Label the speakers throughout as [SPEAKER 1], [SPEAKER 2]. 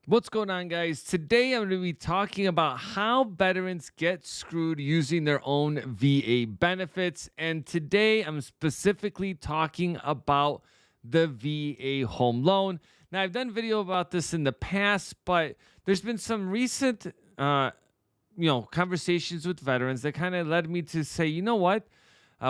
[SPEAKER 1] What's going on, guys? Today I'm going to be talking about how veterans get screwed using their own VA benefits. And today I'm specifically talking about the VA home loan. Now, I've done video about this in the past, but there's been some recent conversations with veterans that kind of led me to say, you know what?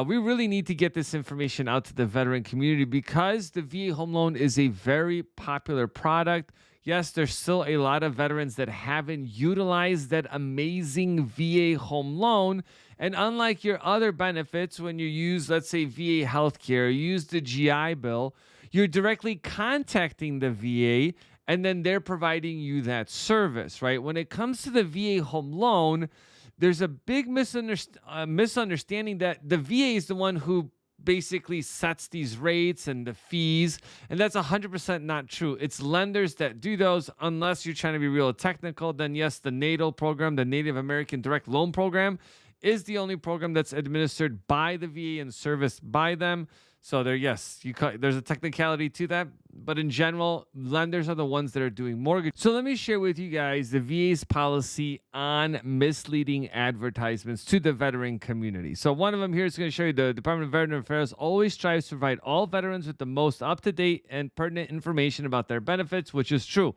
[SPEAKER 1] We really need to get this information out to the veteran community because the VA home loan is a very popular product. Yes, there's still a lot of veterans that haven't utilized that amazing VA home loan. And unlike your other benefits, when you use, let's say, VA healthcare, you use the GI Bill, you're directly contacting the VA and then they're providing you that service, right? When it comes to the VA home loan, there's a big misunderstanding that the VA is the one who basically sets these rates and the fees, and that's 100% not true. It's lenders that do those. Unless you're trying to be real technical, then yes, the NADL program, the Native American Direct Loan Program, is the only program that's administered by the VA and serviced by them. So yes, there's a technicality to that, but in general, lenders are the ones that are doing mortgage. So let me share with you guys the VA's policy on misleading advertisements to the veteran community. So one of them here is going to show you the Department of Veteran Affairs always strives to provide all veterans with the most up-to-date and pertinent information about their benefits, which is true.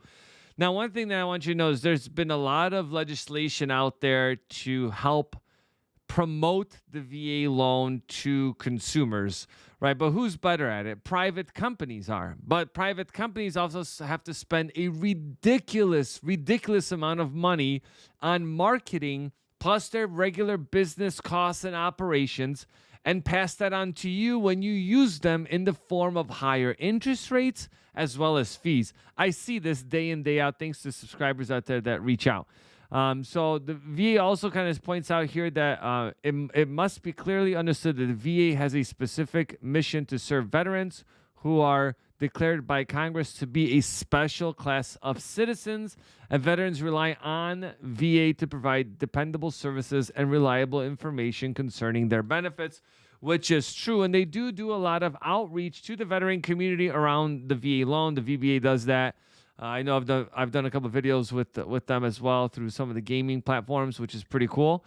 [SPEAKER 1] Now, one thing that I want you to know is there's been a lot of legislation out there to help promote the VA loan to consumers, right? But who's better at it? Private companies are. But private companies also have to spend a ridiculous amount of money on marketing, plus their regular business costs and operations, and pass that on to you when you use them in the form of higher interest rates as well as fees. I see this day in, day out, thanks to subscribers out there that reach out. So the VA also kind of points out here that it must be clearly understood that the VA has a specific mission to serve veterans who are declared by Congress to be a special class of citizens, and veterans rely on VA to provide dependable services and reliable information concerning their benefits, which is true. And they do a lot of outreach to the veteran community around the VA loan. The VBA does that. I know I've done a couple of videos with them as well through some of the gaming platforms, which is pretty cool.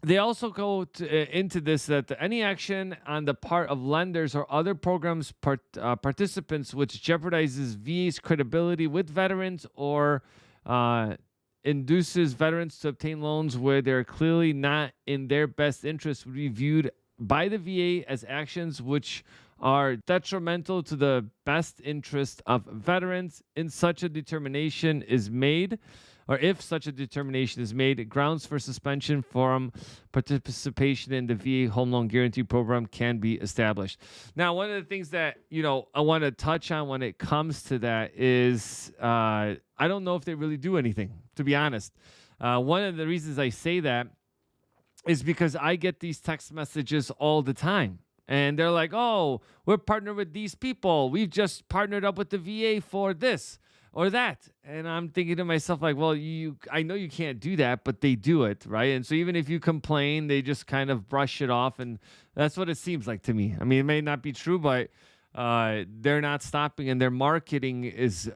[SPEAKER 1] They also go into this that any action on the part of lenders or other programs participants which jeopardizes VA's credibility with veterans or induces veterans to obtain loans where they're clearly not in their best interest would be viewed by the VA as actions which are detrimental to the best interest of veterans. In such a determination is made, or if such a determination is made, grounds for suspension from participation in the VA Home Loan Guarantee Program can be established. Now, one of the things that I want to touch on when it comes to that is I don't know if they really do anything, to be honest. One of the reasons I say that is because I get these text messages all the time. And they're like, oh, we're partnered with these people. We've just partnered up with the VA for this or that. And I'm thinking to myself, like, well, I know you can't do that, but they do it, right? And so even if you complain, they just kind of brush it off. And that's what it seems like to me. I mean, it may not be true, but they're not stopping. And their marketing is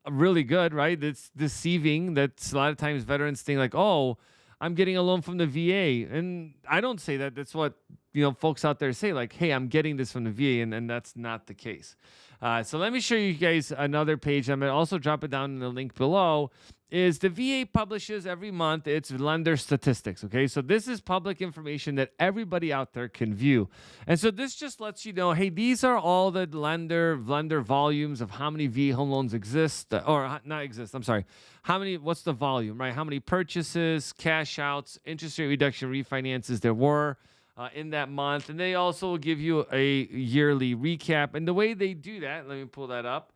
[SPEAKER 1] really good, right? It's deceiving. That's a lot of times veterans think like, oh, I'm getting a loan from the VA. And I don't say that. That's what folks out there say, like, hey, I'm getting this from the VA, and that's not the case. So let me show you guys another page. I'm going to also drop it down in the link below. Is the VA publishes every month its lender statistics, okay? So this is public information that everybody out there can view. And so this just lets you know, hey, these are all the lender volumes of how many VA home loans exist, or not exist, I'm sorry. What's the volume, right? How many purchases, cash outs, interest rate reduction, refinances there were in that month. And they also will give you a yearly recap. And the way they do that, let me pull that up,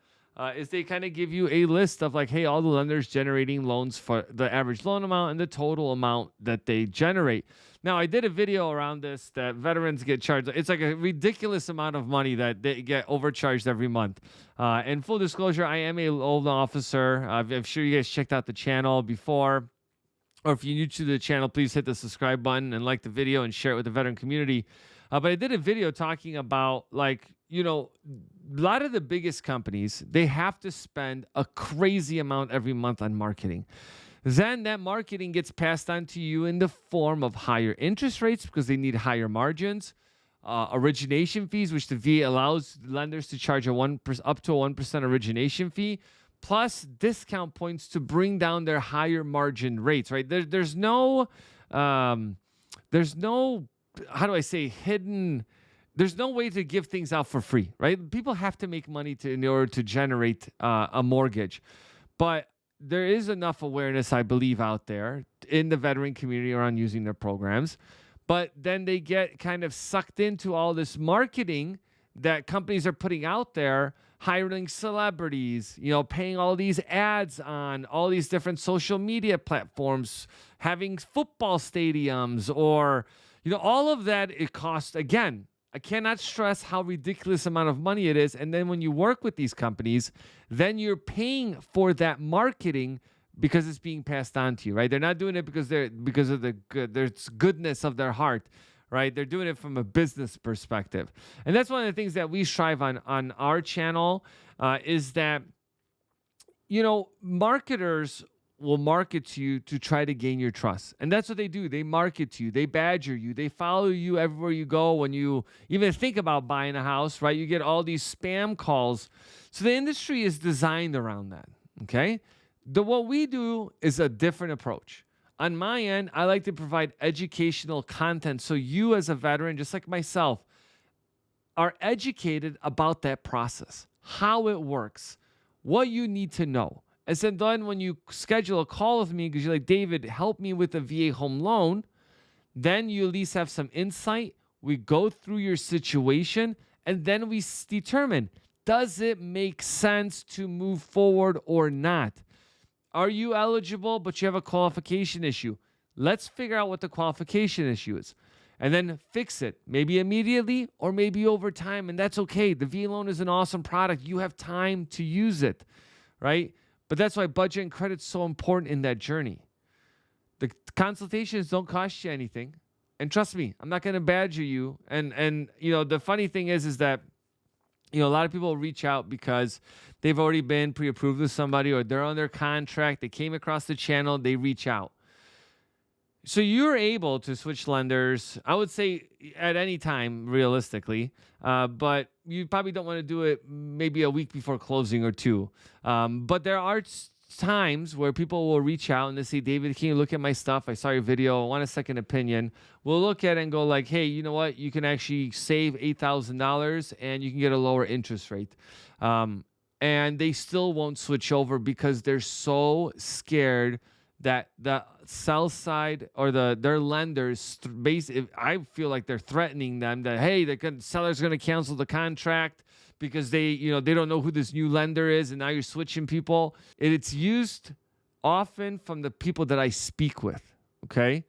[SPEAKER 1] is they kind of give you a list of like, hey, all the lenders generating loans for the average loan amount and the total amount that they generate. Now, I did a video around this that veterans get charged. It's like a ridiculous amount of money that they get overcharged every month. And full disclosure, I am a loan officer. I'm sure you guys checked out the channel before. Or if you're new to the channel, please hit the subscribe button and like the video and share it with the veteran community. But I did a video talking about, like, a lot of the biggest companies, they have to spend a crazy amount every month on marketing. Then that marketing gets passed on to you in the form of higher interest rates because they need higher margins, origination fees, which the VA allows lenders to charge up to a 1% origination fee, plus discount points to bring down their higher margin rates, right? There's no, how do I say, hidden. There's no way to give things out for free, right? People have to make money in order to generate a mortgage. But there is enough awareness, I believe, out there in the veteran community around using their programs. But then they get kind of sucked into all this marketing that companies are putting out there, hiring celebrities, paying all these ads on all these different social media platforms, having football stadiums, or, all of that. It costs, again, I cannot stress how ridiculous amount of money it is. And then when you work with these companies, then you're paying for that marketing because it's being passed on to you, right? They're not doing it because of the goodness of their heart, right? They're doing it from a business perspective. And that's one of the things that we strive on our channel, is that, marketers will market to you to try to gain your trust. And that's what they do. They market to you. They badger you. They follow you everywhere you go. When you even think about buying a house, right? You get all these spam calls. So the industry is designed around that, okay? What we do is a different approach. On my end, I like to provide educational content so you as a veteran, just like myself, are educated about that process, how it works, what you need to know. And so then when you schedule a call with me because you're like, David, help me with a VA home loan, then you at least have some insight. We go through your situation, and then we determine, does it make sense to move forward or not? Are you eligible, but you have a qualification issue? Let's figure out what the qualification issue is and then fix it, maybe immediately or maybe over time. And that's okay. The VA loan is an awesome product. You have time to use it, right? But that's why budget and credit's so important in that journey. The consultations don't cost you anything. And trust me, I'm not going to badger you. And the funny thing is that, a lot of people reach out because they've already been pre-approved with somebody or they're on their contract. They came across the channel. They reach out. So you're able to switch lenders, I would say, at any time, realistically. But you probably don't want to do it maybe a week before closing or two. But there are times where people will reach out and they say, David, can you look at my stuff? I saw your video. I want a second opinion. We'll look at it and go like, hey, you know what? You can actually save $8,000 and you can get a lower interest rate. And they still won't switch over because they're so scared that the sell side or their lenders, I feel like they're threatening them that, hey, the seller's going to cancel the contract because they don't know who this new lender is, and now you're switching people. It's used often from the people that I speak with, okay?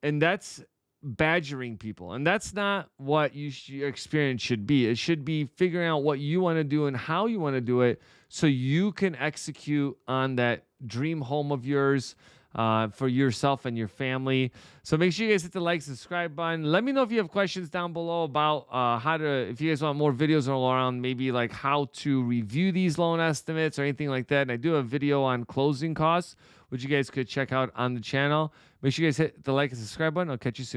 [SPEAKER 1] And that's badgering people, and that's not what your experience should be. It should be figuring out what you want to do and how you want to do it so you can execute on that dream home of yours for yourself and your family. So make sure you guys hit the like, subscribe button. Let me know if you have questions down below about if you guys want more videos around maybe like how to review these loan estimates or anything like that. And I do have a video on closing costs, which you guys could check out on the channel. Make sure you guys hit the like and subscribe button. I'll catch you soon.